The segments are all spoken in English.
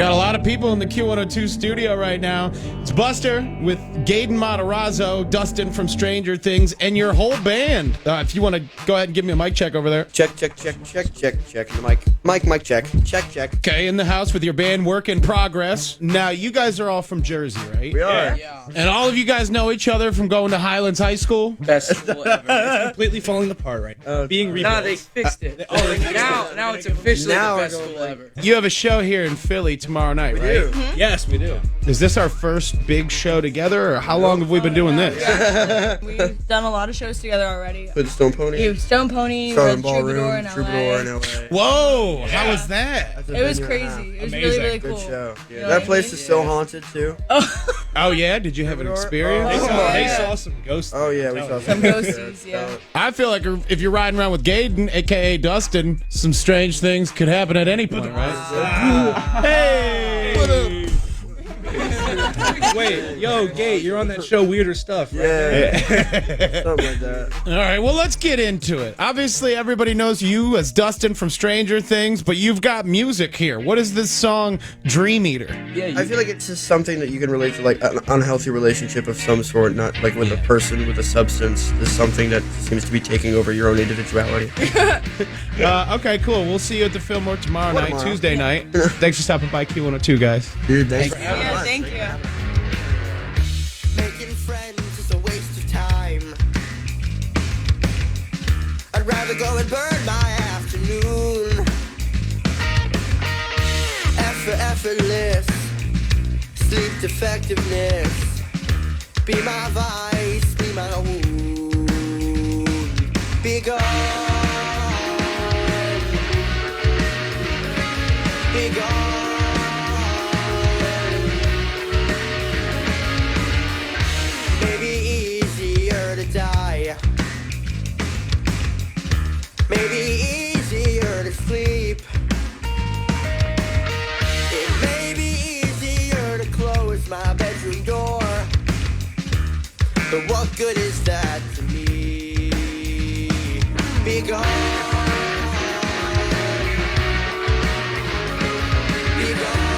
Got a lot of people in the Q102 studio right now. It's Buster with Gaten Matarazzo, Dustin from Stranger Things, and your whole band. If you want to go ahead and give me a mic check over there. Check. The mic. Mic, check. Check. Okay, in the house with your band, Work in Progress. Now, you guys are all from Jersey, right? We are. Yeah. And all of you guys know each other from going to Highlands High School? Best school ever. It's completely falling apart right now. Being rebuilt. No, they fixed it. now it's officially Now the we're best going school like- ever. You have a show here in Philly tomorrow night, right? Yes, we do. Is this our first big show together, or how long have we been doing this? We've done a lot of shows together already. With the Stone Pony. We Stone Pony, Southern Red Troubadour in Troubadour in LA. LA. Whoa, how was that? It was crazy. It was really, really Good cool. show. You Yeah. know That what I place mean? is still haunted too. Oh, yeah? Did you have an experience? They yeah. saw some ghosts. Oh yeah, we saw Some ghosties, yeah. I feel like if you're riding around with Gaten, a.k.a. Dustin, some strange things could happen at any point, right? Hey! What up? Wait, yo, Gate, you're on that show Weirder Stuff, right? Yeah. Something like that. All right, well, let's get into it. Obviously, everybody knows you as Dustin from Stranger Things, but you've got music here. What is this song, Dream Eater? I feel like it's just something that you can relate to, like an unhealthy relationship of some sort, not like with a person, with a substance. There's something that seems to be taking over your own individuality. Okay, cool. We'll see you at the Fillmore tomorrow night, Tuesday night. Thanks for stopping by Q102, guys. Dude, thanks for having Yeah, us. thank you. Making friends is a waste of time. I'd rather go and burn my afternoon. Effortless, sleep defectiveness. Be my vice, be my wound. Be gone. Be gone. Maybe easier to die. Maybe easier to sleep. It may be easier to close my bedroom door. But what good is that to me? Be gone. Be gone.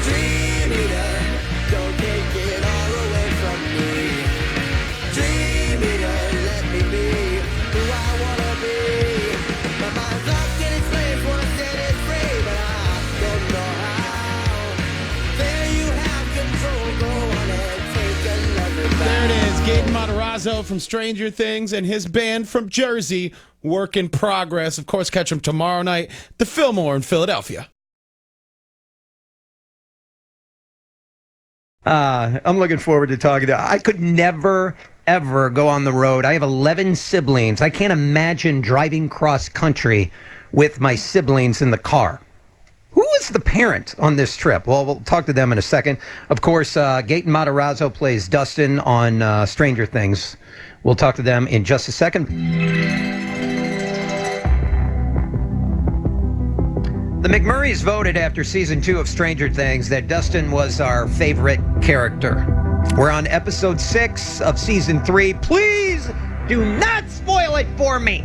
Dream eater, don't take it all away from me. Dream eater, let me be who I wanna be. My mind's locked in its place, wanna set it free, but I don't know how. There you have control, go on and take another bow. There it is, Gaten Matarazzo from Stranger Things and his band from Jersey, Work in Progress. Of course, catch him tomorrow night, the Fillmore in Philadelphia. I'm looking forward to talking to you. I could never, ever go on the road. I have 11 siblings. I can't imagine driving cross country with my siblings in the car. Who is the parent on this trip? Well, we'll talk to them in a second. Of course, Gaten Matarazzo plays Dustin on Stranger Things. We'll talk to them in just a second. The McMurrays voted after season 2 of Stranger Things that Dustin was our favorite character. We're on episode 6 of season 3. Please do not spoil it for me.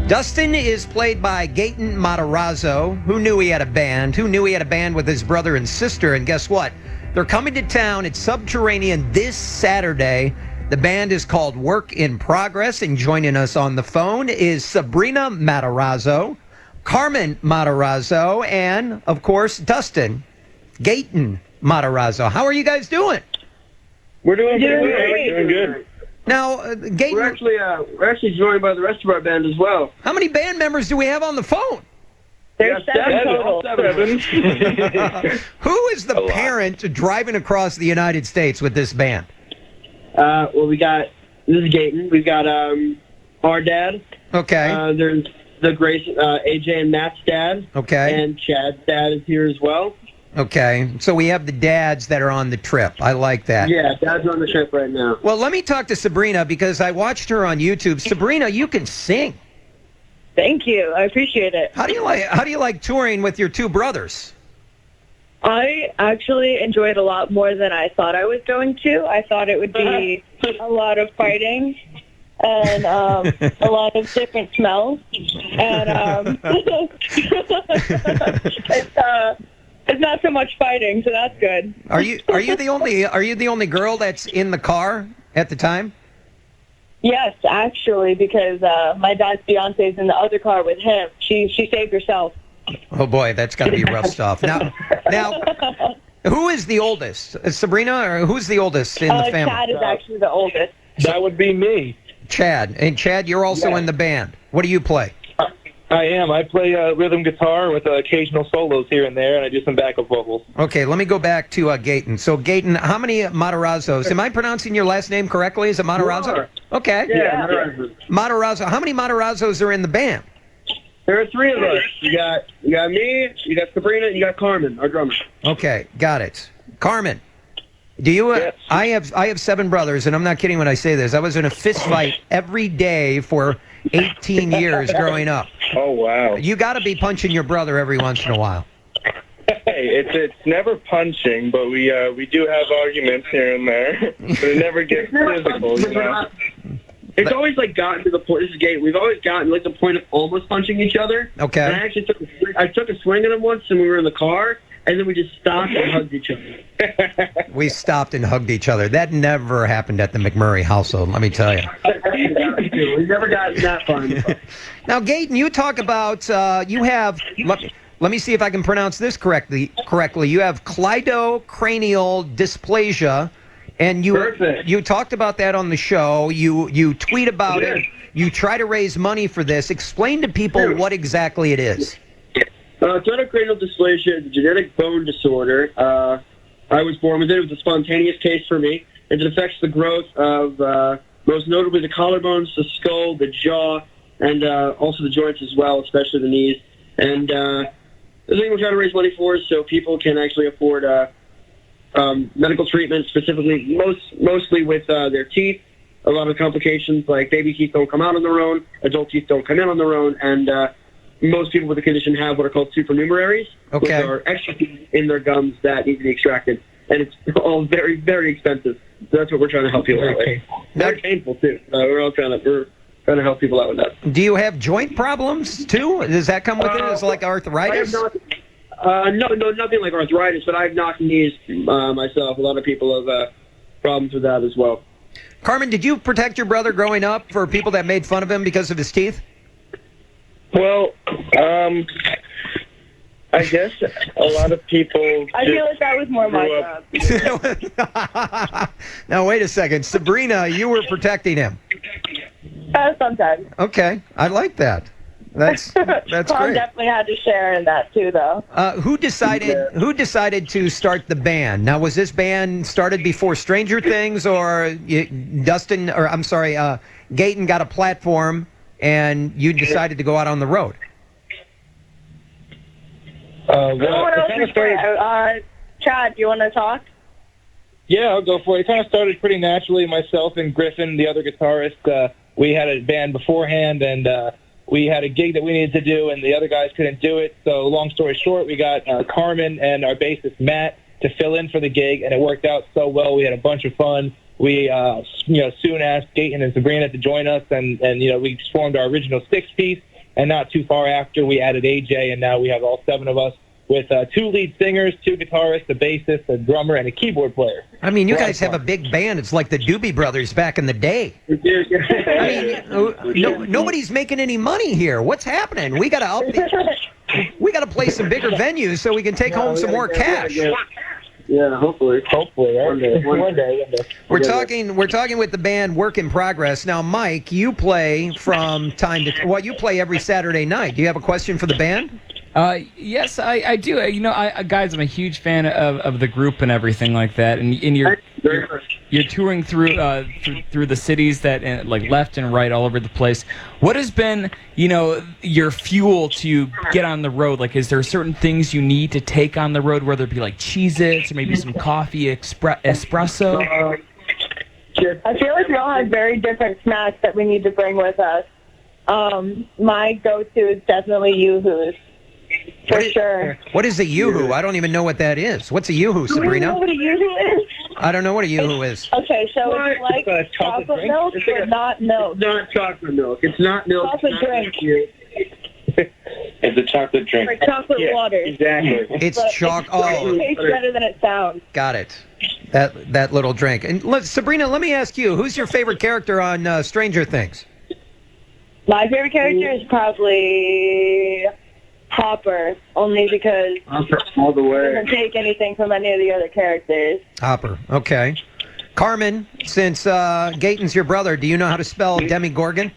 Dustin is played by Gaten Matarazzo. Who knew he had a band? Who knew he had a band with his brother and sister? And guess what? They're coming to town at Subterranean this Saturday. The band is called Work in Progress, and joining us on the phone is Sabrina Matarazzo, Carmen Matarazzo, and, of course, Dustin, Gaten Matarazzo. How are you guys doing? We're doing great. Doing good. Now, Gaten, We're actually joined by the rest of our band as well. how many band members do we have on the phone? There's seven. Who is the parent driving across the United States with this band? Well, this is Gaten. We've got our dad. Okay. There's the Grace, AJ and Matt's dad. Okay. And Chad's dad is here as well. Okay. So we have the dads that are on the trip. I like that. Yeah, Dad's on the trip right now. Well, let me talk to Sabrina because I watched her on YouTube. Sabrina, you can sing. Thank you. I appreciate it. How do you like touring with your two brothers? I actually enjoyed a lot more than I thought I was going to. I thought it would be a lot of fighting. and a lot of different smells. And it's not so much fighting, so that's good. Are you the only girl that's in the car at the time? Yes, actually, because my dad's fiance is in the other car with him. She saved herself. Oh boy, that's got to be rough stuff. Now, who is the oldest? Sabrina, or who's the oldest in the family? Chad is actually the oldest. That would be me. Chad. And Chad, you're also in the band. What do you play? I am. I play rhythm guitar with occasional solos here and there, and I do some backup vocals. Okay, let me go back to Gaten. So, Gaten, how many Matarazzos? Am I pronouncing your last name correctly? Is it Matarazzo? Okay. Yeah, Matarazzo. Matarazzo. How many Matarazzos are in the band? There are three of us. You got me, you got Sabrina, and you got Carmen, our drummer. Okay, got it. Carmen, do you? Yes. I have 7 brothers, and I'm not kidding when I say this. I was in a fist fight every day for 18 years growing up. Oh, wow. You got to be punching your brother every once in a while. Hey, it's never punching, but we do have arguments here and there. But it never gets physical, you know? It's always like gotten to the point. This is gay. We've always gotten like the point of almost punching each other. Okay. And I actually took a swing at him once, and we were in the car, and then we just stopped and hugged each other. We stopped and hugged each other. That never happened at the McMurray household, let me tell you. We've never gotten that far. Now, Gaten, you talk about you have. Let me see if I can pronounce this correctly. You have cleidocranial dysplasia, and you talked about that on the show. You tweet about it. You try to raise money for this. Explain to people what exactly it is. Cleidocranial dysplasia is a genetic bone disorder. I was born with it. It was a spontaneous case for me. It affects the growth of, most notably, the collarbones, the skull, the jaw, and also the joints as well, especially the knees. And the thing we're trying to raise money for is so people can actually afford medical treatment, specifically mostly with their teeth. A lot of complications like baby teeth don't come out on their own, adult teeth don't come in on their own, and most people with the condition have what are called supernumeraries, which are extra teeth in their gums that need to be extracted. And it's all very, very expensive. So that's what we're trying to help people out with. Very painful, too. We're trying to help people out with that. Do you have joint problems, too? Does that come with it? Is it like arthritis? No, nothing like arthritis, but I've knocked knees myself. A lot of people have problems with that as well. Carmen, did you protect your brother growing up for people that made fun of him because of his teeth? Well, I guess a lot of people. I feel like that was more my job. Now, wait a second. Sabrina, you were protecting him. Sometimes. Okay, I like that. That's Tom great. definitely had to share in that too, though. Who decided to start the band? Now, was this band started before Stranger Things, or Gaten got a platform and you decided to go out on the road? Chad, do you want to talk? Yeah, I'll go for it. It kind of started pretty naturally. Myself and Griffin, the other guitarist, we had a band beforehand, and we had a gig that we needed to do, and the other guys couldn't do it. So long story short, we got Carmen and our bassist, Matt, to fill in for the gig, and it worked out so well. We had a bunch of fun. We soon asked Gaten and Sabrina to join us, and we formed our original 6-piece, and not too far after, we added AJ, and now we have all 7 of us with 2 lead singers, 2 guitarists, a bassist, a drummer, and a keyboard player. I mean, you guys have a big band. It's like the Doobie Brothers back in the day. I mean, nobody's making any money here. What's happening? We got to play some bigger venues so we can take home some more cash. Yeah, hopefully. One day. We're talking with the band Work in Progress. Now, Mike, you play from time to you play every Saturday night. Do you have a question for the band? Yes, I do. Guys, I'm a huge fan of the group and everything like that. And you're touring through the cities that like left and right all over the place. What has been your fuel to get on the road? Like, is there certain things you need to take on the road, whether it be like Cheez-Its or maybe some coffee, espresso? I feel like we all have very different snacks that we need to bring with us. My go-to is definitely Yoo-Hoos. For sure. What is a yoo-hoo? I don't even know what that is. What's a yoo-hoo, Do you know Sabrina? what a yoo-hoo is? I don't know what a yoo-hoo is. Okay, so it's like It's a chocolate chocolate drink? milk, but not milk. It's not chocolate milk. It's not milk. Chocolate it's not drink. It's a chocolate drink. Like chocolate water. Exactly. It's But chalk. It Oh, tastes better than it sounds. got it. That little drink. And Sabrina, let me ask you, who's your favorite character on Stranger Things? My favorite character is probably Hopper, only because All the he way. doesn't take anything from any of the other characters. Hopper. Okay. Carmen, since Gaten's your brother, do you know how to spell Demigorgon?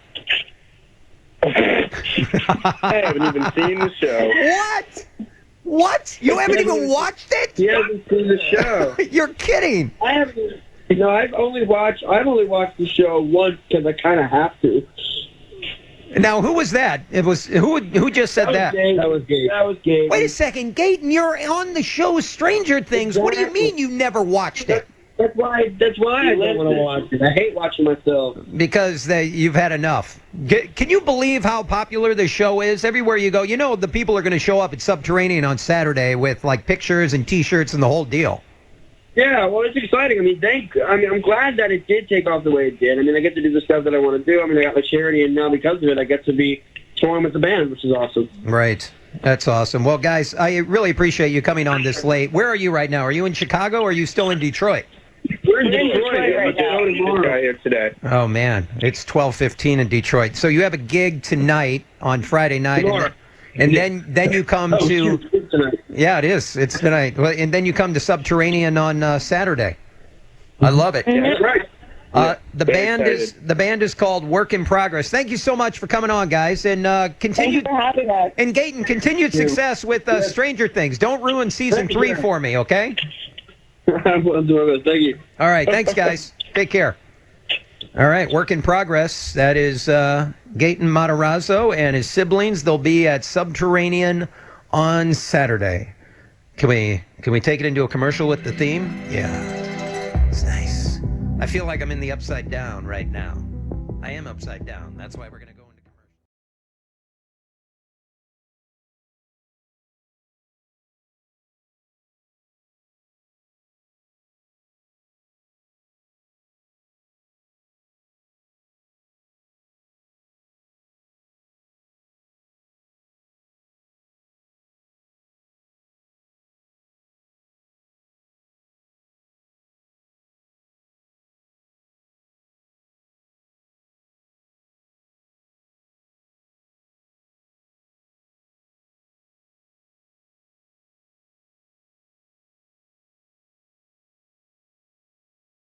I haven't even seen the show. What? What? You haven't even watched it? He hasn't seen the show. You're kidding. I haven't. No, I've only watched the show once because I kind of have to. Now, who was that? It was who just said that? That was Gabe. That was Gabe. Wait a second, Gaten, you're on the show Stranger Things. What do you mean you never watched it? That's why I don't want to watch it. I hate watching myself. Because you've had enough. Can you believe how popular the show is? Everywhere you go, you know the people are going to show up at Subterranean on Saturday with like pictures and T-shirts and the whole deal. Yeah, well, it's exciting. I mean, I'm glad that it did take off the way it did. I mean, I get to do the stuff that I want to do. I mean, I got my charity, and now because of it, I get to be touring with the band, which is awesome. Right. That's awesome. Well, guys, I really appreciate you coming on this late. Where are you right now? Are you in Chicago or are you still in Detroit? We're in Detroit right now. Guy here today. Oh, man. It's 12:15 in Detroit. So you have a gig tonight on Friday night. And then you come to... tonight. Yeah, it is. It's tonight. Well, and then you come to Subterranean on Saturday. I love it. That's right. The band is called Work in Progress. Thank you so much for coming on, guys, and Thank you continue. for having us. And Gaten, continued success with Stranger Things. Don't ruin season 3 for me, okay? I'm doing this. Thank you. All right, thanks, guys. Take care. All right, Work in Progress. That is Gaten Matarazzo and his siblings. They'll be at Subterranean on Saturday. Can we take it into a commercial with the theme? Yeah, it's nice. I feel like I'm in the Upside Down right now. I am upside down. That's why we're gonna go.